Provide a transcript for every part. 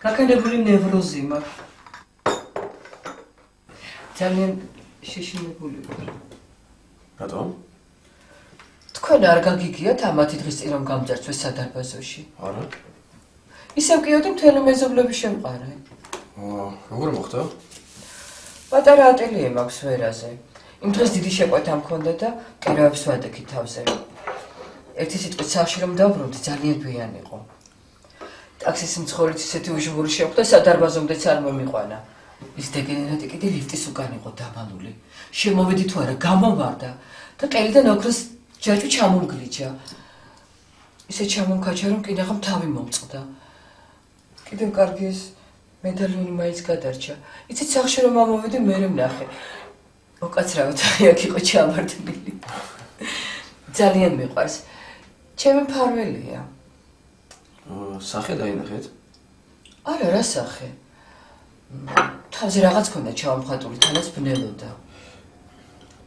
გაქანებული ნევროზი მაქვს. ძალიან შეშინებული ვარ. რატომ? თქვენ არ გაგიგიათ ამათი დღის წინ რომ გამძარცვეს სადარბაზოში? არა. ისევ კიდევ მთელი მეზობლები შემყარე. როგორ მოხდა? პატარა ატელიე მაქვს ვერაზე. იმ დღეს დიდი შეკვეთა მქონდა და კერავებს ვადექი თავზე. ერთი სიტყვით სახლში რომ დავბრუნდი ძალიან გვიან იყო. ტაქსის მცხოვრით ისეთი უჟღური შეხვდა სადარბაზომდეც არ მომიყვანა. ის დეგენერატი კიდე ლიფტის უკან იყო დამალული. შემოვედი თუ არა გამომარდა და ყელიდან ოქროს ჯაჭვი ჩამომგლიჯა. ისე ჩამომქაჩა რომ კინაღამ თავი მომწყდა. კიდევ კარგი ის მედალიონი მაინც გადარჩა. იცით სახლში რომ ამოვედი მერე ვნახე. უკაცრავად აქ იყო ჩამართმილი. ძალიან მიყვარს. ჩემი მფარველია. სახე დაინახეთ? არა, რა სახე? თავზე რაღაც ქონდა ჩამომხატული, თანაც ბნელოდა.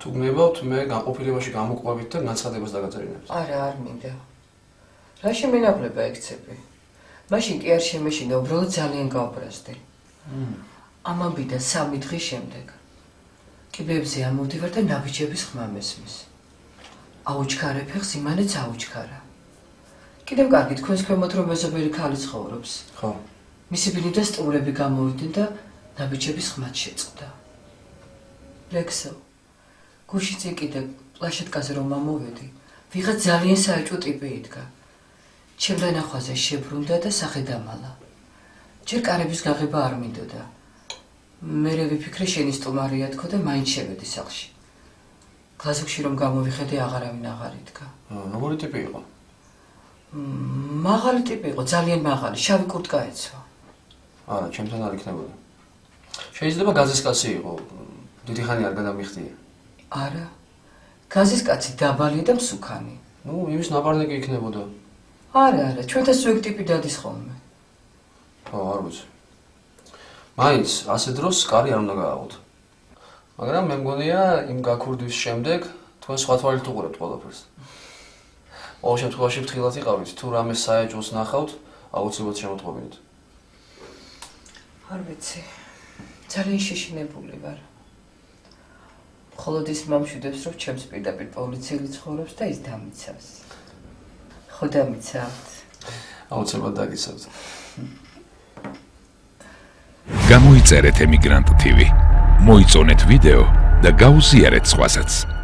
თუ გნებავთ, მე განყოფილებაში გამოყვებით და განცხადებას დაგაწერინებთ. არა, არ მინდა. რა შემენაბლება ექცები? მაშინ კი არ შემეშინა, უბრალოდ ძალიან გავბრაზდი. ამბიდან 3 დღის შემდეგ კიბეებზე ამოვდივარ და ნაბიჯების ხმა მესმის. აუჩქარე ფეხს იმანეც აუჩქარა. კიდევ კარგი თქვენს ქვემოთ რომ მეზობელი ქალი ცხოვრობს. ხო. მისი ბინიდან სტუმრები გამოვიდნენ და ნაბიჯების ხმაც შეწყდა. ლექსო, გუში წინ კიდე პლაშეტკაზე რომ ამოვედი, ვიღაც ძალიან საეჭვო ტიპი იდგა. ჩემთან ახვაზე შებრუნდა და სახე დამალა. ჯერ კარების გაღება არ მინდოდა. მერე ვიფიქრე შენი სტუმარია თქო და მაინც შევედი სახლში. გლაზებში რომ გამოვიხედე აღარავინ აღარ იდგა. როგორი ტიპი იყო? მაღალი ტიპი იყო, ძალიან მაღალი, შავი კურტკა ეცვა. არა, ჩემთან არ იქნებოდა. შეიძლება გაზის კაცი იყო. დიდი ხანი არ გადამიხდია. არა. გაზის კაცი დაბალი და მსუქანი. იმის ნაპარნიკი იქნებოდა. არა, ჩვენთან ზოგ ტიპი დადის ხოლმე. არ ვიცი. მაინც ასე დროს კარი არ უნდა გააღვთ. მაგრამ მე მგონია იმ გაქურდვის შემდეგ თქვენ სხვა თვალით უყურებთ ყველაფერს. ყოველ შემთხვევაში ფრთხილად იყავით, თუ რამე საეჭვოს ნახავთ, აუცილებლად შემოტყობინეთ. არ ვიცი. ძალიან შეშინებული ვარ. მხოლოდ ის მომშვიდებს, რომ ჩემს პირდაპირ პოლიციელი ცხოვრობს და ის დამიცავს. ხო დამიცავთ? აუცილებლად დაგიცავთ. გამოიწერეთ ემიგრანტ TV. მოიწონეთ ვიდეო და გაუზიარეთ სხვასაც.